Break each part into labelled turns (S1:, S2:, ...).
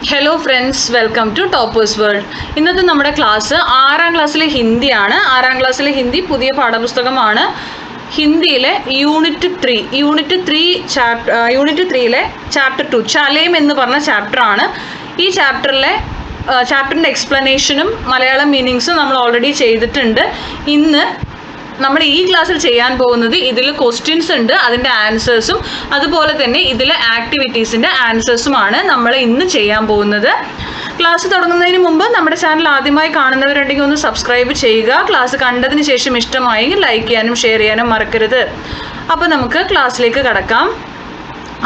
S1: Hello friends, welcome to toppers world. ഇന്നത്തെ നമ്മുടെ class 6ാം ക്ലാസ്സിലെ ഹിന്ദിയാണ്. 6ാം ക്ലാസ്സിലെ ഹിന്ദി പുതിയ പാഠപുസ്തകമാണ്. ഹിന്ദിയിലെ യൂണിറ്റ് 3യിലെ ചാപ്റ്റർ 2 ചലേം എന്ന് പറഞ്ഞ ചാപ്റ്ററാണ്. ഈ ചാപ്റ്ററിൻ്റെ എക്സ്പ്ലനേഷനും മലയാളം മീനിങ്സും നമ്മൾ ഓൾറെഡി ചെയ്തിട്ടുണ്ട്. ഇന്ന് നമ്മൾ ഈ ക്ലാസ്സിൽ ചെയ്യാൻ പോകുന്നത് ഇതിൽ ക്വസ്റ്റ്യൻസ് ഉണ്ട്, അതിൻ്റെ ആൻസേഴ്സും അതുപോലെ തന്നെ ഇതിലെ ആക്ടിവിറ്റീസിൻ്റെ ആൻസേഴ്സുമാണ് നമ്മൾ ഇന്ന് ചെയ്യാൻ പോകുന്നത്. ക്ലാസ് തുടങ്ങുന്നതിന് മുമ്പ് നമ്മുടെ ചാനൽ ആദ്യമായി കാണുന്നവരുണ്ടെങ്കിൽ ഒന്ന് സബ്സ്ക്രൈബ് ചെയ്യുക. ക്ലാസ് കണ്ടതിന് ശേഷം ഇഷ്ടമായെങ്കിൽ ലൈക്ക് ചെയ്യാനും ഷെയർ ചെയ്യാനും മറക്കരുത്. അപ്പോൾ നമുക്ക് ക്ലാസ്സിലേക്ക് കടക്കാം.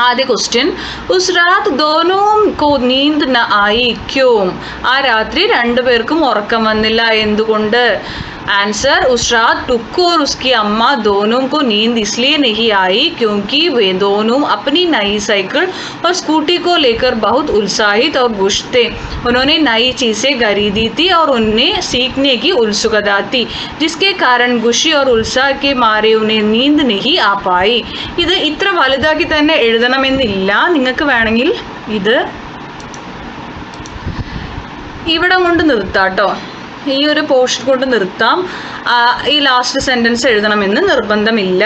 S1: ആദ്യ ക്വസ്റ്റ്യൻ, ഉസ് രാത് ദോനോം കോ നീന്ത് ന ആയി ക്യോം? ആ രാത്രി രണ്ടുപേർക്കും ഉറക്കം വന്നില്ല, എന്തുകൊണ്ട്? आंसर, उस रात टुक्कू और उसकी अम्मा दोनों को नींद इसलिए नहीं आई क्योंकि वे दोनों अपनी नई साइकिल और स्कूटी को लेकर बहुत उत्साहित और खुश थे. उन्होंने नई चीज़ें खरीदी थी और उन्हें सीखने की उत्सुकता थी, जिसके कारण खुशी और उत्साह के मारे उन्हें नींद नहीं आ पाई. ഇത് ഇത്ര വലുതാക്കി തന്നെ എഴുതണമെന്നില്ല, നിങ്ങൾക്ക് വേണമെങ്കിൽ ഇത് ഇവിടെ കൊണ്ട് നിർത്താട്ടോ, ഈ ഒരു പോർഷൻ കൊണ്ട് നിർത്താം. ഈ ലാസ്റ്റ് സെൻറ്റൻസ് എഴുതണമെന്ന് നിർബന്ധമില്ല.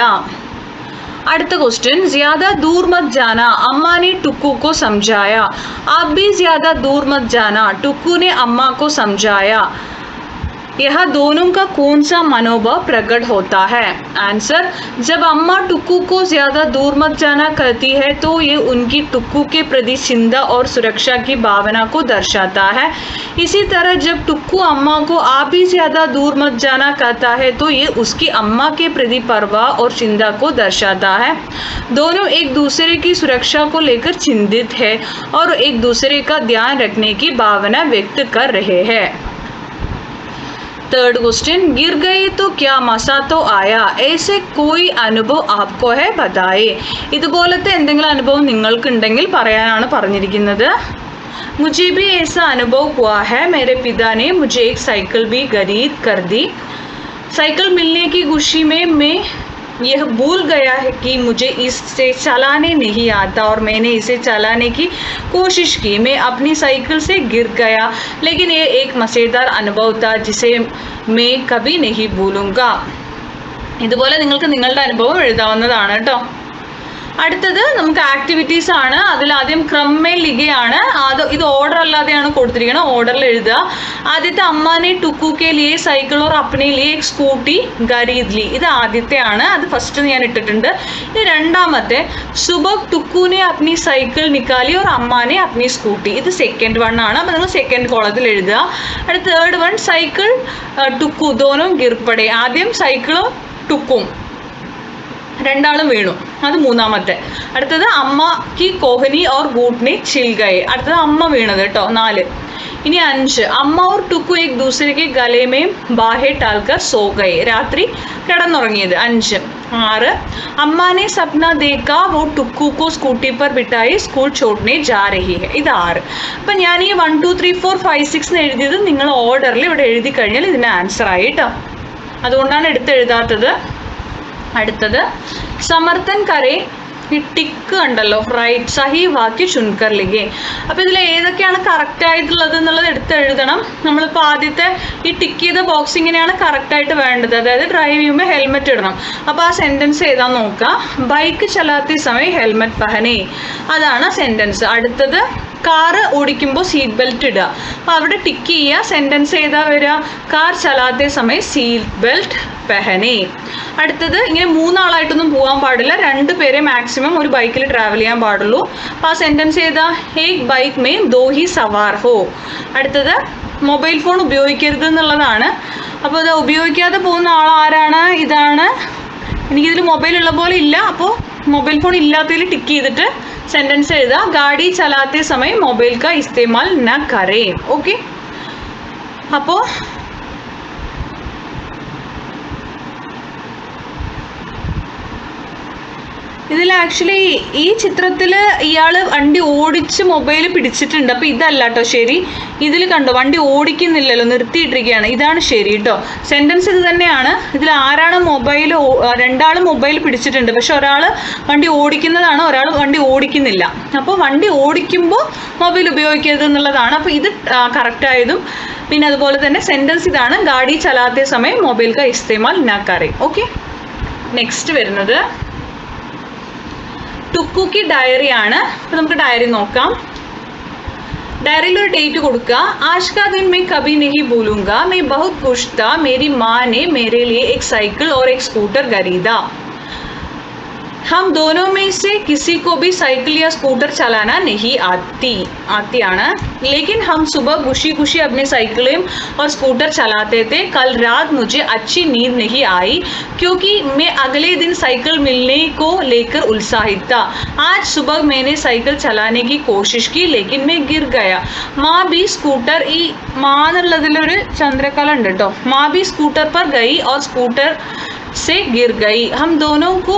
S1: അടുത്ത ക്വസ്റ്റ്യൻ, ज़्यादा दूर मत जाना, अम्मा ने टुक्कू को समझाया. आप भी ज़्यादा दूर मत जाना, टुक्कू ने अम्मा को समझाया. यह दोनों का कौन सा मनोभाव प्रकट होता है? आंसर, जब अम्मा टुक्कू को ज़्यादा दूर मत जाना कहती है तो ये उनकी टुक्कू के प्रति चिंता और सुरक्षा की भावना को दर्शाता है. इसी तरह जब टुक्कू अम्मा को आप भी ज़्यादा दूर मत जाना कहता है तो ये उसकी अम्मा के प्रति परवाह और चिंता को दर्शाता है. दोनों एक दूसरे की सुरक्षा को लेकर चिंतित है और एक दूसरे का ध्यान रखने की भावना व्यक्त कर रहे हैं. थर्ड क्वेश्चन, गिर गए तो क्या मसा तो आया? ऐसे कोई അനുഭവം आपको है बताए. ഇതുപോലത്തെ എന്തെങ്കിലും അനുഭവം നിങ്ങൾക്കുണ്ടെങ്കിൽ പറയാനാണ് പറഞ്ഞിരിക്കുന്നത്. मुझे भी ऐसा अनुभव हुआ है. मेरे पिता ने मुझे एक साइकिल भी खरीद कर दी. साइकिल मिलने की खुशी में मैं यह भूल गया है कि मुझे इसे चलाने नहीं आता और मैंने इसे चलाने की कोशिश की. मैं अपनी साइकिल से गिर गया, लेकिन ये एक मज़ेदार अनुभव था जिसे मैं कभी नहीं भूलूंगा. ഇതുപോലെ നിങ്ങൾക്ക് നിങ്ങളുടെ അനുഭവം എഴുതാവുന്നതാണ് കേട്ടോ. അടുത്തത് നമുക്ക് ആക്ടിവിറ്റീസ് ആണ്. അതിലാദ്യം ക്രമേ ലിഖയാണ്. ഇത് ഓർഡർ അല്ലാതെയാണ് കൊടുത്തിരിക്കുന്നത്, ഓർഡറിൽ എഴുതുക. ആദ്യത്തെ, അമ്മാനെ ടുക്കു K ലിയേ cycle or അപ്നെ ലിയേ Ek scooty ഖരീദ് ലി. ഇത് ആദ്യത്തെയാണ്, അത് ഫസ്റ്റ് ഞാൻ ഇട്ടിട്ടുണ്ട്. ഇത് രണ്ടാമത്തെ, സുബഹ് ടുക്കുനെ അപ്നി സൈക്കിൾ നിക്കാലി ഓർ അമ്മാനെ അപ്നി സ്കൂട്ടി. ഇത് സെക്കൻഡ് വൺ ആണ്, അപ്പോൾ നിങ്ങൾ സെക്കൻഡ് കോളത്തിൽ എഴുതുക. അടുത്ത തേർഡ് വൺ, സൈക്കിൾ ടുക്കു ദോനോ ഗിർപ്പടെ. ആദ്യം സൈക്കിളും ടുക്കും രണ്ടാളും വീണു, അത് മൂന്നാമത്തെ. അടുത്തത്, അമ്മ കി കോഹനി ഓർ ബൂട്ട്നെ ചിൽ ഗയെ. അടുത്തത് അമ്മ വീണത് കേട്ടോ, 4. ഇനി 5, അമ്മ ഓർ ടുക്കു ഏക് ദൂസരെ ഗലേമേ ബാഹെ ടാൽക്കർ സോ ഗയെ. രാത്രി കിടന്നുറങ്ങിയത് 5. 6, അമ്മാനെ സപ്ന ദേക്കാ വോ ടുക്കു കോ സ്കൂട്ടി पर बिठाई സ്കൂൾ छोड़ने जा रही है. ഇത് 6. അപ്പം ഞാൻ ഈ 1 2 3 4 5 6 എന്ന് എഴുതിയത് നിങ്ങൾ ഓർഡറിൽ ഇവിടെ എഴുതി കഴിഞ്ഞാൽ ഇതിൻ്റെ ആൻസർ ആയി കേട്ടോ, അതുകൊണ്ടാണ് എടുത്തെഴുതാത്തത്. അടുത്തത്, സമർത്ഥൻ കരെ. ഈ ടിക്ക് ഉണ്ടല്ലോ, റൈറ്റ് സഹി വാക്യ ചുൻകർ ലിഖേ. അപ്പോൾ ഇതിൽ ഏതൊക്കെയാണ് കറക്റ്റ് ആയിട്ടുള്ളത് എന്നുള്ളത് എടുത്തെഴുതണം. നമ്മളിപ്പോൾ ആദ്യത്തെ ഈ ടിക്ക് ചെയ്ത ബോക്സ് ഇങ്ങനെയാണ് കറക്റ്റായിട്ട് വേണ്ടത്, അതായത് ഡ്രൈവ് ചെയ്യുമ്പോൾ ഹെൽമെറ്റ് ഇടണം. അപ്പോൾ ആ സെൻറ്റൻസ് ഏതാ നോക്കുക. ബൈക്ക് ചലാത്തി സമയം ഹെൽമെറ്റ് പഹനെ, അതാണ് സെൻറ്റൻസ്. അടുത്തത്, കാറ് ഓടിക്കുമ്പോൾ സീറ്റ് ബെൽറ്റ് ഇടുക. അപ്പോൾ അവിടെ ടിക്ക് ചെയ്യുക. സെൻറ്റൻസ് ഏതാ വരിക? കാർ ചലാത്തേ സമയം സീറ്റ് ബെൽറ്റ് പെഹനെ. അടുത്തത്, ഇങ്ങനെ 3 ആളായിട്ടൊന്നും പോകാൻ പാടില്ല, 2 പേരെ മാക്സിമം ഒരു ബൈക്കിൽ ട്രാവൽ ചെയ്യാൻ പാടുള്ളൂ. അപ്പോൾ ആ സെൻറ്റൻസ് ഏതാ? ഏക് bike may though he Zawar ഹോ. അടുത്തത്, മൊബൈൽ ഫോൺ ഉപയോഗിക്കരുത് എന്നുള്ളതാണ്. അപ്പോൾ ഇത് ഉപയോഗിക്കാതെ പോകുന്ന ആൾ ആരാണ്? ഇതാണ്. എനിക്കിതിൽ മൊബൈൽ ഉള്ള പോലെ ഇല്ല, അപ്പോൾ മൊബൈൽ ഫോൺ ഇല്ലാത്തതിൽ ടിക്ക് ചെയ്തിട്ട് സെൻറ്റൻസ് എഴുതുക. ഗാഡി ചലാത്തേ സമയം മൊബൈൽ കാ ഇസ്തേമാൽ ന കരേ. ഓക്കെ, അപ്പോൾ ഇതിൽ ആക്ച്വലി ഈ ചിത്രത്തിൽ ഇയാൾ വണ്ടി ഓടിച്ച് മൊബൈൽ പിടിച്ചിട്ടുണ്ട്. അപ്പോൾ ഇതല്ല കേട്ടോ ശരി. ഇതിൽ കണ്ടോ വണ്ടി ഓടിക്കുന്നില്ലല്ലോ, നിർത്തിയിട്ടിരിക്കുകയാണ്. ഇതാണ് ശരി കേട്ടോ. സെൻറ്റൻസ് ഇത് തന്നെയാണ്. ഇതിൽ ആരാണ് മൊബൈൽ, രണ്ടാൾ മൊബൈൽ പിടിച്ചിട്ടുണ്ട്, പക്ഷെ ഒരാൾ വണ്ടി ഓടിക്കുന്നതാണ്, ഒരാൾ വണ്ടി ഓടിക്കുന്നില്ല. അപ്പോൾ വണ്ടി ഓടിക്കുമ്പോൾ മൊബൈൽ ഉപയോഗിക്കരുത് എന്നുള്ളതാണ്. അപ്പോൾ ഇത് കറക്റ്റായതും. പിന്നെ അതുപോലെ തന്നെ സെൻറ്റൻസ് ഇതാണ്, ഗാഡി ചലാത്തെ സമയം മൊബൈൽ കാ ഇസ്തേമാൽ നാ കരേ. ഓക്കെ, നെക്സ്റ്റ് വരുന്നത് ടുക്കു की ഡയറി ആണ്. അപ്പോൾ നമുക്ക് ഡയറി നോക്കാം. डायरी लो डेट കൊടുക്കുക. आज का दिन मैं कभी नहीं भूलूंगा, मैं बहुत खुश था, मेरी माँ ने मेरे लिए एक साइकिल और एक स्कूटर खरीदा. हम दोनों में से किसी को भी साइकिल या स्कूटर चलाना नहीं आती आना, लेकिन हम सुबह खुशी खुशी अपने साइकिलें और स्कूटर चलाते थे. कल रात मुझे अच्छी नींद नहीं आई क्योंकि मैं अगले दिन साइकिल मिलने को लेकर उत्साहित था. आज सुबह मैंने साइकिल चलाने की कोशिश की लेकिन मैं गिर गया. माँ भी स्कूटर ഈ മാ എന്നുള്ളതിലൊരു ചന്ദ്രക്കല ഉണ്ട് കേട്ടോ. മാ भी स्कूटर पर गई और स्कूटर से गिर गई. हम दोनों को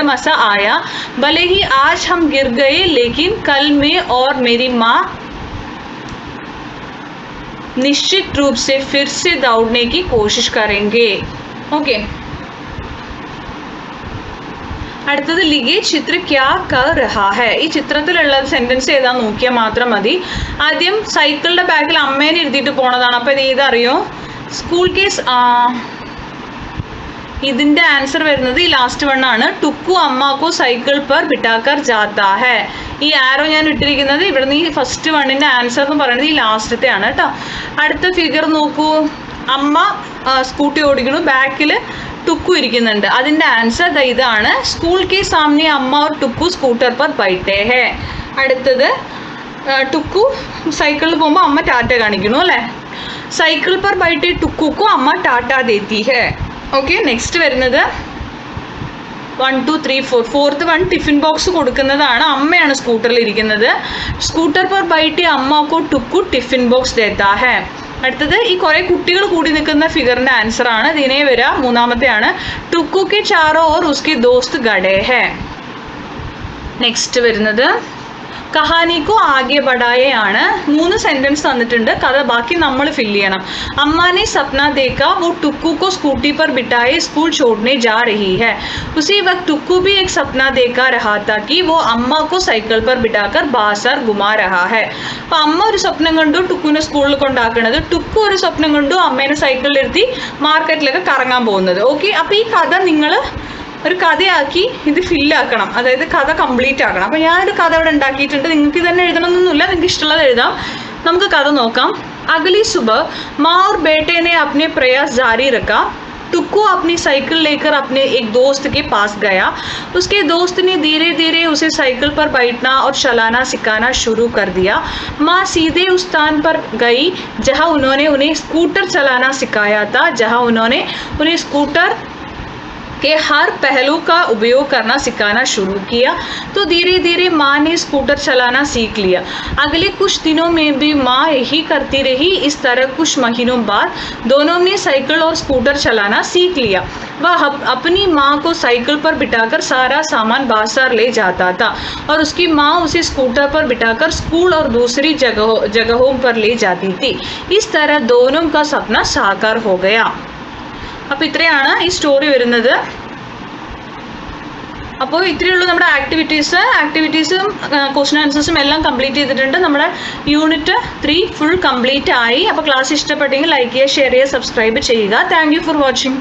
S1: मसा आया. भले ही आज हम गिर गए लेकिन कल मैं और मेरी माँ निश्चित रूप से फिर से दौड़ने की कोशिश करेंगे. ओके, അടുത്തത് ലിഖേ ചിത്ര ക്യാ കർ രഹാ ഹൈ. ഈ ചിത്രത്തിലുള്ള സെൻറ്റൻസ് ഏതാ നോക്കിയാൽ മാത്രം മതി. ആദ്യം സൈക്കിളിൻ്റെ ബാക്കിൽ അമ്മേനെ ഇരുത്തിയിട്ട് പോണതാണ്. അപ്പോൾ ഇത് ഏതറിയോ? School case. ഇതിൻ്റെ ആൻസർ വരുന്നത് ഈ ലാസ്റ്റ് വൺ ആണ്. ടുക്കു അമ്മാക്കോ സൈക്കിൾ पर बिठाकर जाता है. ഈ ആരോ ഞാൻ ഇട്ടിരിക്കുന്നത് ഇവിടുന്ന് ഈ ഫസ്റ്റ് വണ്ണിൻ്റെ ആൻസർ എന്ന് പറയുന്നത് ഈ ലാസ്റ്റത്തെ ആണ് കേട്ടോ. അടുത്ത ഫിഗർ നോക്കൂ. അമ്മ സ്കൂട്ടി ഓടിക്കുന്നു, ബാക്കിൽ ടുക്കു ഇരിക്കുന്നുണ്ട്. അതിൻ്റെ ആൻസർ ഇതാണ്. സ്കൂൾ കെ സാമനെ അമ്മ और ടുക്കു സ്കൂട്ടർ पर बैठे हैं. അടുത്തത് ടുക്കു സൈക്കിളിൽ പോകുമ്പോൾ അമ്മ ടാറ്റ കാണിക്കുന്നു അല്ലേ. സൈക്കിൾ पर बैठे ടുക്കു को അമ്മ ടാറ്റ देती है. ഓക്കെ, നെക്സ്റ്റ് വരുന്നത് 1 2 3 4. ഫോർത്ത് വൺ ടിഫിൻ ബോക്സ് കൊടുക്കുന്നതാണ്. അമ്മയാണ് സ്കൂട്ടറിൽ ഇരിക്കുന്നത്. സ്കൂട്ടർ पर बैठे അമ്മ को ടുക്കു ടിഫിൻ ബോക്സ് देता है. അടുത്തത് ഈ കുറേ കുട്ടികൾ കൂടി നിൽക്കുന്ന ഫിഗറിൻ്റെ ആൻസർ ആണ്. ഇതിനെ വരിക മൂന്നാമത്തെയാണ്. ടുക്കു के चारों ओर उसके दोस्त खड़े हैं. നെക്സ്റ്റ് വരുന്നത് കഹാനിക്കോ ആകെ ബഡായെ ആണ്. 3 സെൻറ്റൻസ് തന്നിട്ടുണ്ട്. കഥ ബാക്കി നമ്മൾ ഫില്ല് ചെയ്യണം. അമ്മാനെ സപ്ന ദേഖാ वो टुक्कू को स्कूटी पर बिठाए स्कूल छोड़ने जा रही है. उसी वक्त टुक्कू भी एक सपना देखा रहा था कि वो अम्मा को साइकिल पर बिठाकर बाजार घुमा रहा है. അപ്പോൾ അമ്മ ഒരു സ്വപ്നം കണ്ടു ടുക്കുവിനെ സ്കൂളിൽ കൊണ്ടാക്കുന്നത്. ടുക്കു ഒരു സ്വപ്നം കണ്ടു അമ്മേനെ സൈക്കിളിലിരുത്തി മാർക്കറ്റിലൊക്കെ കറങ്ങാൻ പോകുന്നത്. ഓക്കെ, അപ്പോൾ ഈ കഥ നിങ്ങൾ ഒരു കഥയാക്കി ഇത് ഫില്ലാക്കണം, അതായത് കഥ കംപ്ലീറ്റ് ആക്കണം. അപ്പോൾ ഞാനൊരു കഥ ഇവിടെ ഉണ്ടാക്കിയിട്ടുണ്ട്. നിങ്ങൾക്ക് തന്നെ എഴുതണമെന്നൊന്നുമില്ല, നിങ്ങൾക്ക് ഇഷ്ടമുള്ളത് എഴുതാം. നമുക്ക് കഥ നോക്കാം. अगली सुबह माँ और बेटे ने अपने प्रयास जारी रखा. टुक्कू अपनी साइकिल लेकर अपने एक दोस्त के पास गया. उसके दोस्त ने धीरे धीरे उसे साइकिल पर बैठना और चलाना सिखाना शुरू कर दिया. माँ सीधे उस स्थान पर गई जहाँ उन्होंने उन्हें स्कूटर चलाना सिखाया था, जहाँ उन्होंने उन्हें स्कूटर के हर पहलू का उपयोग करना सिखाना शुरू किया. तो धीरे धीरे माँ ने स्कूटर चलाना सीख लिया. अगले कुछ दिनों में भी माँ यही करती रही. इस तरह कुछ महीनों बाद दोनों ने साइकिल और स्कूटर चलाना सीख लिया. वह अपनी माँ को साइकिल पर बिठाकर सारा सामान बाजार ले जाता था और उसकी माँ उसे स्कूटर पर बिठाकर स्कूल और दूसरी जगहों पर ले जाती थी. इस तरह दोनों का सपना साकार हो गया. അപ്പോൾ ഇത്രയാണ് ഈ സ്റ്റോറി വരുന്നത്. അപ്പോൾ ഇത്രയുള്ളൂ നമ്മുടെ ആക്ടിവിറ്റീസും ക്വസ്റ്റ്യൻ ആൻസേഴ്സും എല്ലാം കംപ്ലീറ്റ് ചെയ്തിട്ടുണ്ട്. നമ്മുടെ യൂണിറ്റ് 3 ഫുൾ കംപ്ലീറ്റ് ആയി. അപ്പോൾ ക്ലാസ് ഇഷ്ടപ്പെട്ടെങ്കിൽ ലൈക്ക് ചെയ്യുക, ഷെയർ ചെയ്യുക, സബ്സ്ക്രൈബ് ചെയ്യുക. Thank you for watching.